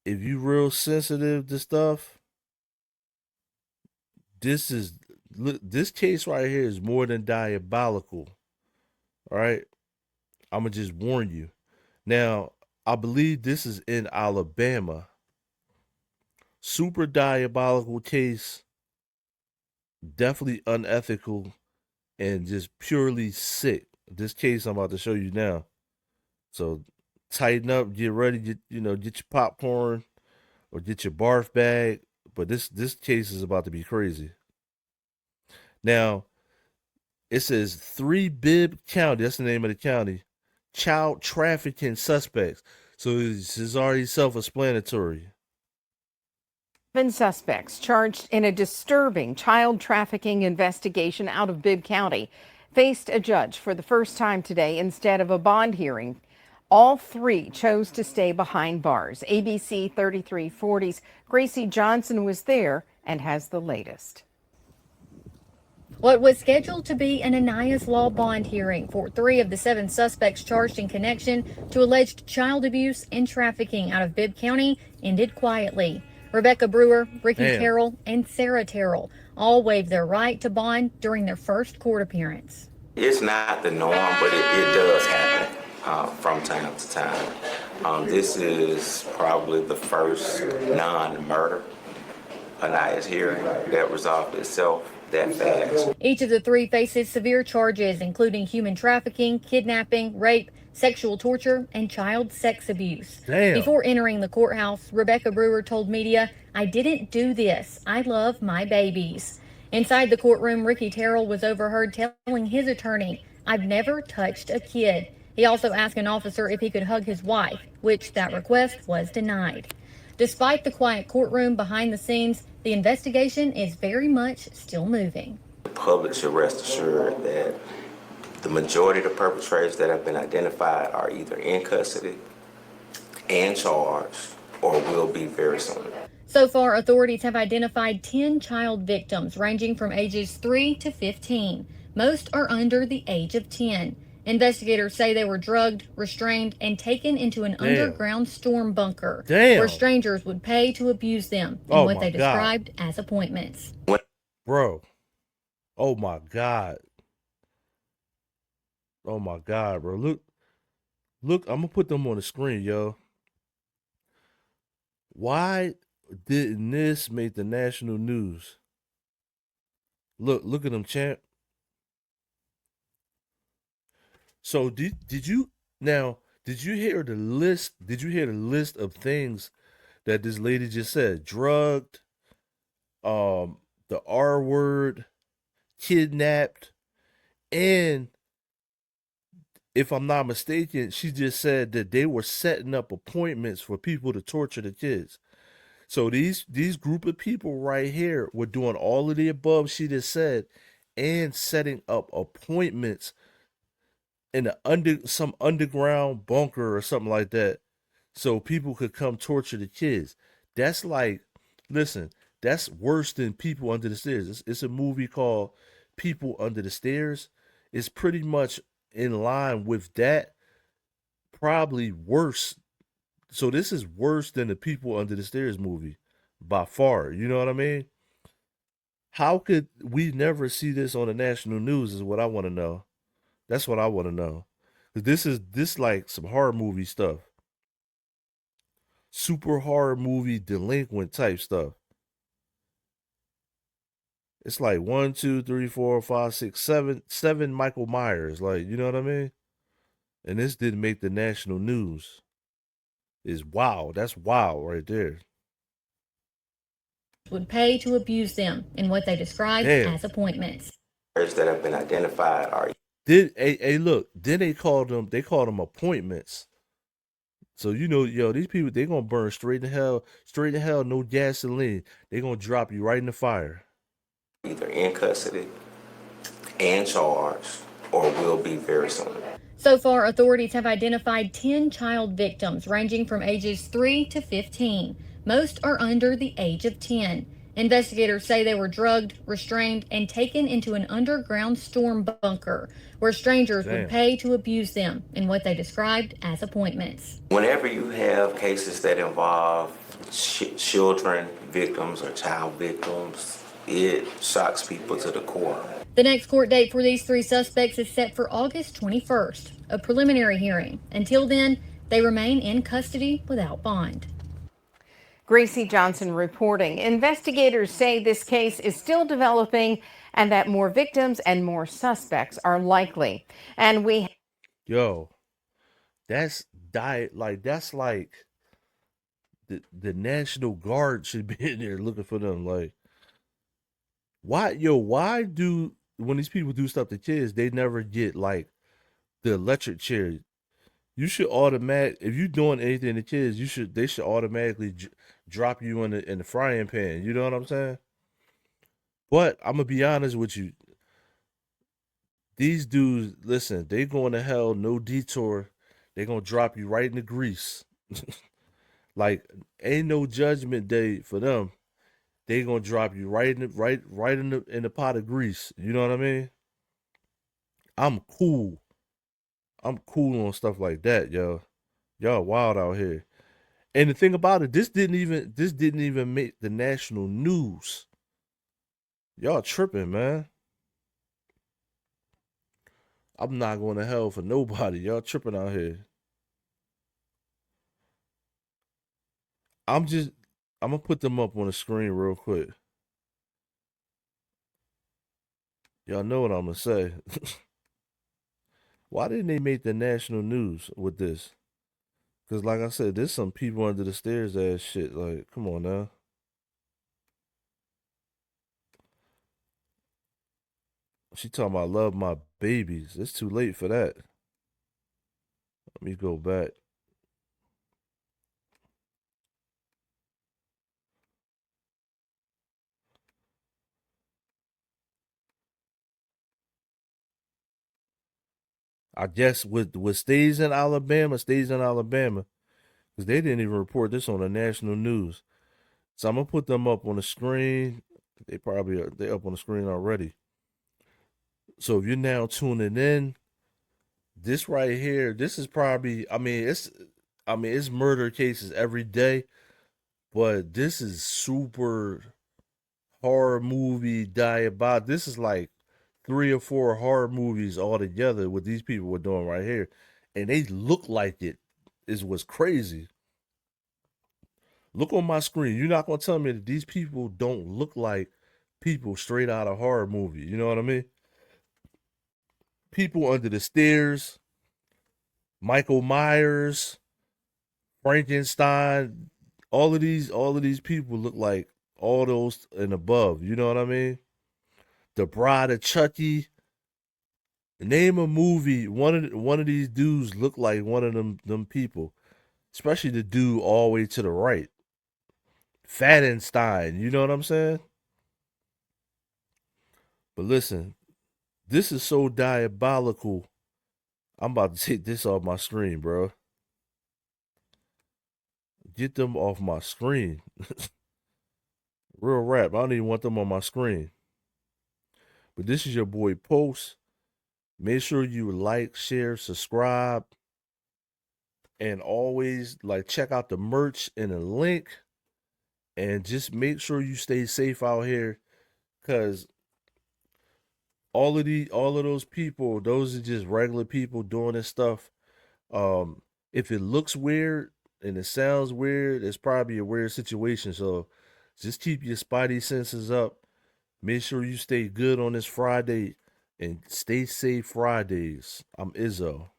if you real sensitive to stuff, this is this case right here is more than diabolical. All right, I'm gonna just warn you. Now, I believe this is in Alabama. Super diabolical case, definitely unethical and just purely sick. This case I'm about to show you now. So tighten up, get ready, get your popcorn or get your barf bag. But this case is about to be crazy. Now, it says three Bibb County, that's the name of the county, child trafficking suspects. So this is already self-explanatory. 7 suspects charged in a disturbing child trafficking investigation out of Bibb County faced a judge for the first time today instead of a bond hearing. All three chose to stay behind bars. ABC 3340's Gracie Johnson was there and has the latest. What was scheduled to be an Anias Law bond hearing for 3 of the 7 suspects charged in connection to alleged child abuse and trafficking out of Bibb County ended quietly. Rebecca Brewer, Ricky Damn. Terrell, and Sarah Terrell all waived their right to bond during their first court appearance. It's not the norm, but it does happen from time to time. This is probably the first non-murder Anias hearing that resolved itself that fast. Each of the 3 faces severe charges, including human trafficking, kidnapping, rape, sexual torture, and child sex abuse. Damn. Before entering the courthouse, Rebecca Brewer told media, "I didn't do this. I love my babies." Inside the courtroom, Ricky Terrell was overheard telling his attorney, "I've never touched a kid." He also asked an officer if he could hug his wife, which that request was denied. Despite the quiet courtroom behind the scenes, the investigation is very much still moving. The public should rest assured that the majority of the perpetrators that have been identified are either in custody and charged or will be very soon. So far, authorities have identified 10 child victims ranging from ages 3 to 15. Most are under the age of 10. Investigators say they were drugged, restrained, and taken into an underground storm bunker where strangers would pay to abuse them in what they described as appointments. Bro. Oh my God. Oh my God, bro. Look, I'm gonna put them on the screen, yo. Why didn't this make the national news? Look at them, champ. So did you hear the list? Did you hear the list of things that this lady just said? Drugged, the R word, kidnapped, and if I'm not mistaken, she just said that they were setting up appointments for people to torture the kids. So these group of people right here were doing all of the above she just said and setting up appointments in some underground bunker or something like that so people could come torture the kids. That's like, listen, that's worse than People Under the Stairs. It's a movie called People Under the Stairs. It's pretty much in line with that, probably worse. So this is worse than the People Under the Stairs movie by far. You know what I mean? How could we never see this on the national news is what I want to know. That's what I want to know. This like some horror movie stuff. Super horror movie delinquent type stuff. It's like 1, 2, 3, 4, 5, 6, 7, 7 Michael Myers. Like, you know what I mean? And this didn't make the national news. Is wow. That's wow right there. Would pay to abuse them in what they described as appointments. That have been identified are look, then they called them appointments. So yo, these people they gonna burn straight to hell, no gasoline. They gonna drop you right in the fire. Either in custody and charged or will be very soon. So far, authorities have identified 10 child victims ranging from ages 3 to 15. Most are under the age of 10. Investigators say they were drugged, restrained, and taken into an underground storm bunker where strangers would pay to abuse them in what they described as appointments. Whenever you have cases that involve children victims or child victims. It shocks people to the core. The next court date for these three suspects is set for August 21st, a preliminary hearing. Until then, they remain in custody without bond. Gracie Johnson reporting. Investigators say this case is still developing and that more victims and more suspects are likely. And Yo, that's that's like the National Guard should be in there looking for them. Like, why do when these people do stuff to kids, they never get like the electric chair? You should automatic if you're doing anything to kids, they should automatically drop you in the frying pan. You know what I'm saying? But I'm gonna be honest with you. These dudes, listen, they going to hell, no detour. They gonna drop you right in the grease. Like, ain't no judgment day for them. They gonna drop you right in the pot of grease. You know what I mean? I'm cool. I'm cool on stuff like that, yo. Y'all wild out here. And the thing about it, this didn't even make the national news. Y'all tripping, man. I'm not going to hell for nobody. Y'all tripping out here. I'm gonna put them up on the screen real quick. Y'all know what I'm gonna say. Why didn't they make the national news with this? Cause like I said, there's some people under the stairs ass shit. Like, come on now. She talking about love my babies. It's too late for that. Let me go back. I guess what stays in Alabama stays in Alabama. Because they didn't even report this on the national news. So I'm gonna put them up on the screen. They up on the screen already. So if you're now tuning in, this right here, this is probably it's murder cases every day, but this is super horror movie diabolical. This is like 3 or 4 horror movies all together what these people were doing right here. And they look like it is what's crazy. Look on my screen. You're not gonna tell me that these people don't look like people straight out of horror movie. You know what I mean? People under the stairs, Michael Myers, Frankenstein, all of these people look like all those and above. You know what I mean? The Bride of Chucky. Name a movie. One of these dudes look like one of them people. Especially the dude all the way to the right. Fattenstein. You know what I'm saying? But listen, this is so diabolical. I'm about to take this off my screen, bro. Get them off my screen. Real rap. I don't even want them on my screen. But this is your boy Post. Make sure you like, share, subscribe, and always like check out the merch and the link. And just make sure you stay safe out here, cause all of those people, those are just regular people doing this stuff. If it looks weird and it sounds weird, it's probably a weird situation. So just keep your spidey senses up. Make sure you stay good on this Friday and stay safe Fridays. I'm Izzo.